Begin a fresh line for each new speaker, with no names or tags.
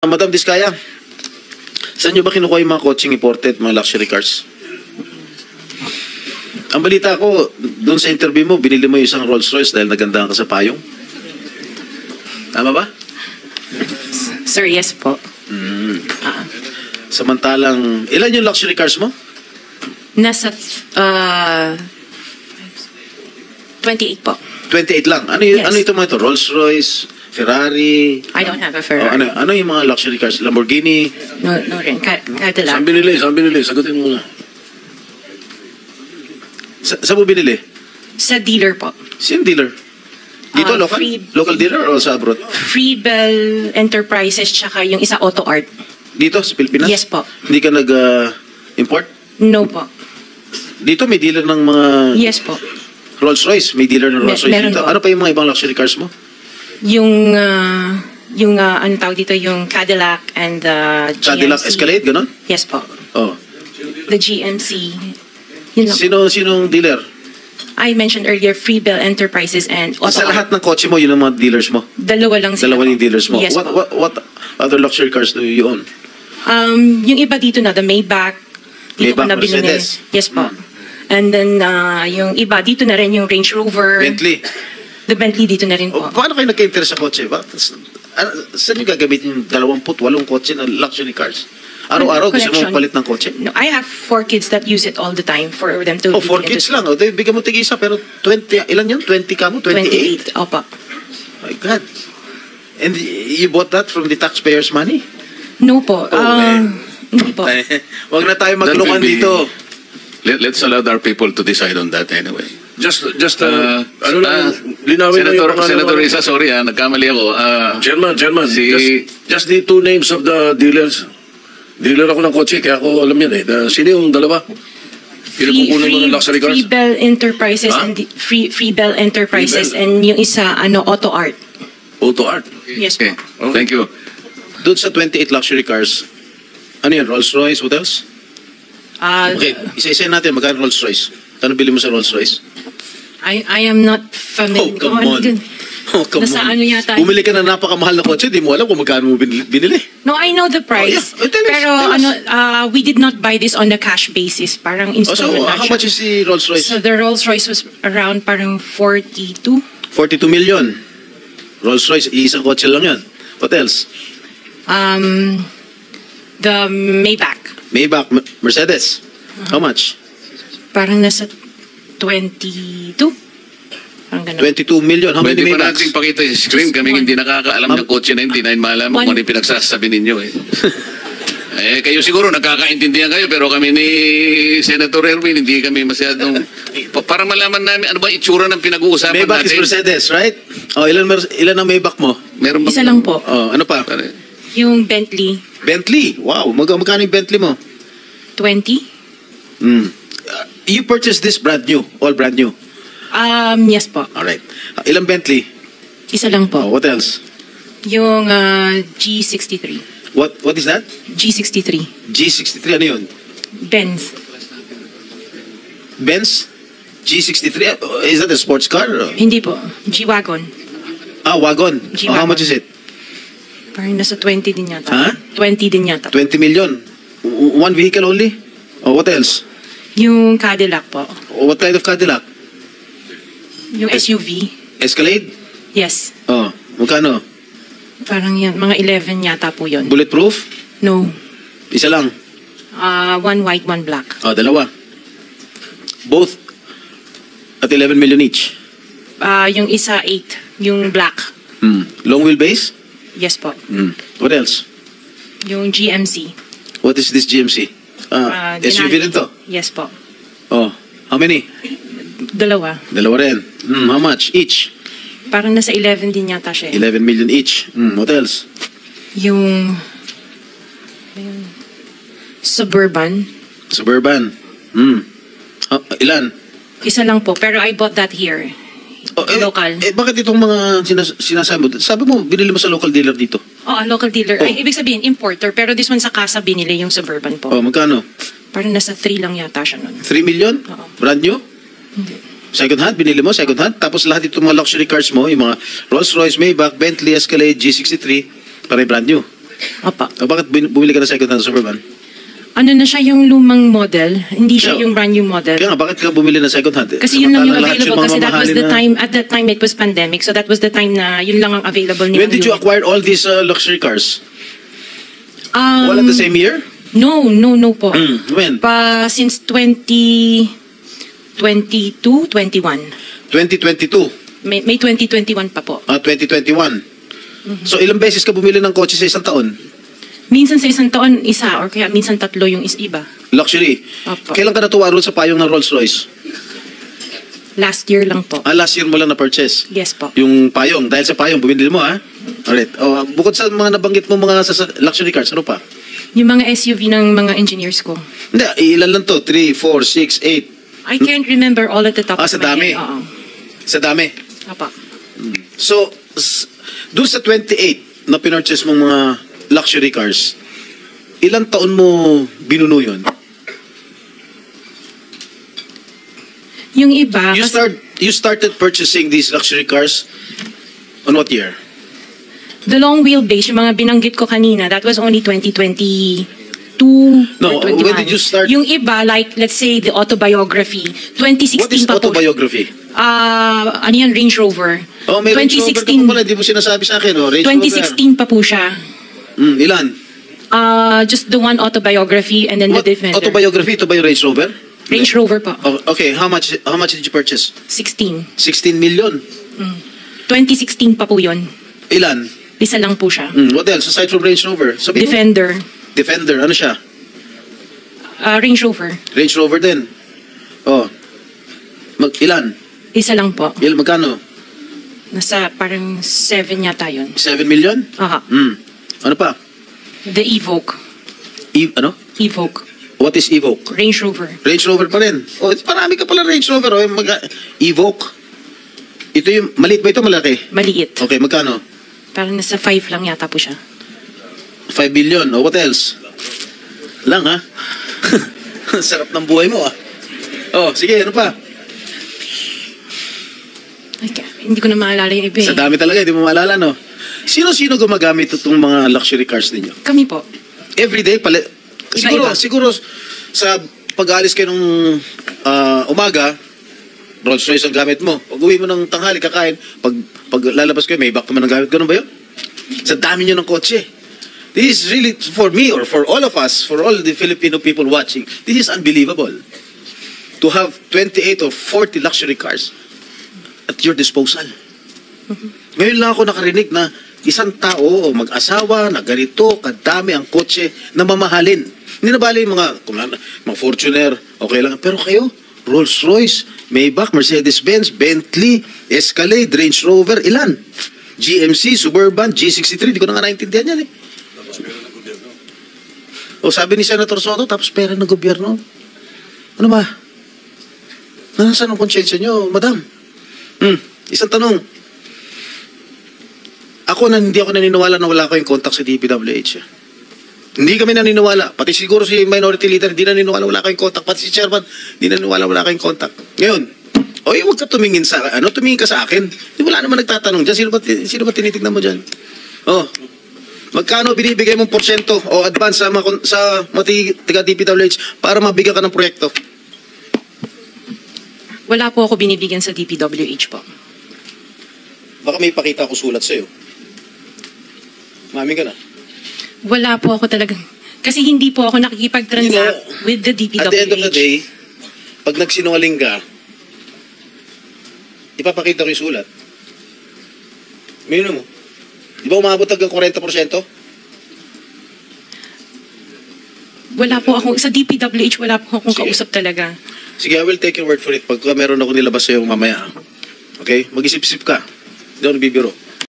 Madam Diskaya, saan nyo ba kinukuha yung mga coaching imported, mga luxury cars? Ang balita ko, doon sa interview mo, binili mo yung isang Rolls Royce dahil nagandahan ka sa payong. Tama ba?
Sir, yes po.
Samantalang, ilan yung luxury cars mo?
Nasa 28 po.
28 lang. Ano,
Yes.
ano ito mga ito? Rolls Royce, Ferrari?
I don't have a
Oh,
Ferrari.
ano yung mga luxury cars? Lamborghini?
No rin. Cadillac.
Saan binili? Saan binili? Sagutin mo na.
Saan mo binili?
Sa dealer po.
Sino dealer? Dito, local? Local dealer o sa abroad?
Freebell Enterprises tsaka yung isa Auto Art.
Dito, sa Pilipinas?
Yes po.
Hindi ka nag-import?
No po.
Dito may dealer ng mga
Yes po.
Rolls Royce. May dealer ng Rolls Royce
meron
dito.
po.
Ano pa yung mga ibang luxury cars mo?
Yung ano tawag dito, yung Cadillac and the GMC.
Cadillac Escalade, gano'n?
Yes po.
Oh.
The GMC. Yun lang.
Sinong dealer?
I mentioned earlier, Freebell Enterprises and Auto
Sa
Art.
lahat ng kotse mo, yun ang mga dealers mo?
Dalawa lang sila
Dalawa
po.
yung dealers mo?
Yes po.
What other luxury cars do you own?
Yung iba dito na, the Maybach. Dito ko
Maybach,
na binili.
Mercedes.
Yes po. And then, yung iba, dito na rin yung Range Rover.
Bentley.
The Bentley dito na rin po.
Paano kayo nagka-interest sa kotse? Saan yung gagamitin yung 28 kotse na luxury cars? Araw-araw gusto mo
Collection.
palit ng kotse?
No, I have 4 kids that use it all the time for them to...
Oh, 4 kids lang. Bigyan mo tig-isa pero 20, ilan yun? 20 ka mo? 28?
28. Opa.
My God. And you bought that from the taxpayers' money?
No po. Hindi po.
Wag na tayo
That
maglokohan
will be-
dito.
Let's allow our people to decide on that anyway.
Ano lang, linawin mo yung
Senator
pangalan.
Risa, sorry nagkamali ako.
Chairman,
Si-
just the two names of the dealers. Dealer ako ng kotse, kaya ako alam yan eh. Sino yung dalawa? Pinagkukunan mo ng luxury cars?
Freebell Enterprises
Ha?
and Freebell Enterprises
Freebell.
and yung isa, Auto Art.
Auto Art.
Yes po.
Okay, thank you.
Doon sa 28 luxury cars, ano yan? Rolls Royce? What else? Okay, isa-isa natin. Magkano Rolls Royce? Kano bili mo sa Rolls Royce?
I am not familiar.
Oh, come on. Oh, come
Nasa
on.
ano yata.
Bumili ka na napakamahal na kotse, di mo alam kung magkano mo binili.
No, I know the price.
Oh, yeah. Tell us,
Pero
tell us.
we did not buy this on a cash basis. Parang
Oh, so,
installment na
how
siya.
much is the Rolls Royce?
So the Rolls Royce was around parang 42.
42 million. Rolls Royce, isang kotse lang yan. What else?
The Maybach.
Maybach, Mercedes. How much?
Parang nasa 22. Parang ganun.
22 million. How many
Pwede pa
Maybachs?
natin pakita yung screen. Kami hindi nakakaalam ng kotse na hindi namin malaman kung ano yung pinagsasabi ninyo eh. Kayo siguro nagkakaintindihan kayo pero kami ni Senator Erwin hindi kami masyadong para malaman namin ano ba itsura ng pinag-uusapan
Maybach is
natin.
Mercedes, right? Oh, ilan ang Maybach mo?
Meron ba?
Isa lang po.
Oh, ano pa?
Yung Bentley,
Bentley. Wow, magkano yung Bentley mo?
20.
You purchased this brand new, all brand new.
Yes po.
All right. Ilang Bentley?
Isa lang
Oh,
po.
what else?
Yung G63.
What is that?
G63.
G63 ano yun?
Benz.
Benz? G63? Is that a sports car?
Hindi po. G-Wagon.
Wagon. Oh,
G-Wagon.
how much is it?
Parang nasa 20 din yata.
Ha?
20 din yata.
20 million. One vehicle only? Oh, what else?
Yung Cadillac po.
What kind of Cadillac?
Yung SUV.
Escalade?
Yes.
Oh, magkano?
Parang yan. Mga 11 yata po yun.
Bulletproof?
No.
Isa lang.
One white, one black.
Oh, dalawa. Both at 11 million each.
Yung isa 8. Yung black.
Long wheelbase?
Yes po.
What else?
Yung GMC.
What is this GMC? SUV rin to?
Yes po.
Oh, how many?
Dalawa.
Dalawa rin. How much each?
Parang nasa 11 din yata siya.
11 million each. What else?
Yung Suburban.
Suburban. Ilan?
Isa lang po. Pero I bought that here. Local.
Bakit itong mga sinasabi mo? Sabi mo, binili mo sa local dealer dito.
Local dealer.
Oh.
Ay, ibig sabihin, importer. Pero this one sa casa binili yung Suburban po.
Oh, magkano?
Parang nasa 3 lang yata siya nun.
3 million?
Oo.
Brand new? Second hand? Binili mo? Second hand? Tapos lahat itong mga luxury cars mo, yung mga Rolls Royce, Maybach, Bentley, Escalade, G63, pare brand new.
Opo.
Bakit bumili ka ng second-hand Superman?
Ano na siya yung lumang model, hindi siya
Kaya-
yung brand new model.
Kaya nga, bakit ka bumili ng second-hand?
Kasi yun lang yung
Samantalang lahat
available kasi that was
mamahalin
the
na-
time, at that time it was pandemic, so that was the time na yun lang ang available nilang
When did you
unit.
acquire all these luxury cars? All at the same year?
No po.
When?
Since 2022, 21.
2022.
May 2021 pa po.
2021. So ilang beses ka bumili ng kotse sa isang taon?
Minsan sa isang taon, isa, or kaya minsan tatlo yung iba.
Luxury.
Opo.
Kailan ka natuwa ron sa payong ng Rolls Royce?
Last year lang po.
Last year mo lang na-purchase.
Yes po.
Yung payong. Dahil sa payong, bumili mo ha? Alright. Bukod sa mga nabanggit mo mga luxury cars, ano pa?
Yung mga SUV ng mga engineers ko.
Hindi, ilan lang to? 3, 4, 6, 8.
I can't remember all at the top
Sa
of my
dami.
head. Oo.
Sa dami.
Apa.
So, doon sa 28 na pinurchase mong mga luxury cars, ilang taon mo binuno yun?
Yung iba,
You started purchasing these luxury cars on what year?
the long wheelbase, yung mga binanggit ko kanina, that was only 2022
No,
or 21.
when did you start?
Yung iba, like, let's say, the autobiography, 2016
What is
pa po.
autobiography?
Ano yan, Range Rover.
May Range Rover ka pa pala, di mo sinasabi sa akin. Range
2016 pa po siya.
Rover. Ilan?
Just the one autobiography and then
What?
the Defender.
Autobiography, ito ba yung Range Rover?
Range Rover po.
Okay, how much did you purchase?
16.
16 million.
2016 pa po yun.
Ilan?
Isa lang po siya.
What else aside from Range Rover? Sabi mo?
Defender.
Defender, ano siya?
Range Rover.
Range Rover din. Ilan?
Isa lang po.
Magkano?
Nasa parang 7 yata yun.
7 million?
Aha.
Ano pa?
The Evoque.
Ano?
Evoque.
What is Evoque?
Range Rover.
Range Rover pa rin. Marami ka pala Range Rover. Evoque. Ito yung, maliit ba ito malaki?
Maliit.
Okay, magkano?
Parang nasa 5 lang yata po siya.
5 billion. What else? Lang ha? Sarap ng buhay mo sige, ano pa?
Okay. Hindi ko na maalala yung iba.
Sa dami talaga, hindi mo maalala, no? Sino-sino gumagamit itong mga luxury cars ninyo?
Kami po.
Everyday,
Iba-iba.
siguro sa pag-aalis kayo nung umaga, Rolls Royce ang gamit mo. Pag uwi mo ng tanghali, kakain, pag lalabas kayo, may back naman ang gamit. Ganun ba yun? Sa dami nyo ng kotse. This is really, for me or for all of us, for all the Filipino people watching, this is unbelievable. To have 28 or 40 luxury cars at your disposal. Ngayon lang ako nakarinig na isang tao o mag-asawa na ganito, kadami ang kotse na mamahalin. Hindi na bali yung mga Fortuner, okay lang. Pero kayo, Rolls Royce, Maybach, Mercedes-Benz, Bentley, Escalade, Range Rover, ilan? GMC, Suburban, G63, di ko na nga naintindihan yan sabi ni Senator Soto, tapos pera ng gobyerno. Ano ba? Nasaan ang konsyensya nyo, madam? Isang tanong. Hindi ako naniniwala na wala kayong contact sa DPWH. Hindi kami naniniwala. Pati siguro si Minority Leader, hindi naniniwala wala kayong contact. Pati si Chairman, hindi naniniwala wala kayong contact. Ngayon, huwag ka tumingin sa, tumingin ka sa akin. Wala naman nagtatanong dyan. Sino ba tinitignan mo dyan? Magkano binibigay mong porsyento o advance sa taga DPWH para mabigyan ka ng proyekto?
Wala po ako binibigyan sa DPWH po.
Baka may pakita ako sulat sa'yo. Mami ka na.
Wala po ako talagang... Kasi hindi po ako nakikipag-transact with the DPWH.
At the end of the day, pag nagsinungaling ka, ipapakita ko yung sulat. Mino mo. Di ba umabot hanggang 40%?
Wala po ako, sa DPWH wala po akong kausap talaga.
Sige, I will take your word for it. Pagka meron ako nilabas sa'yo mamaya. Okay? Mag-isip-isip ka. Hindi ako nagbibiro.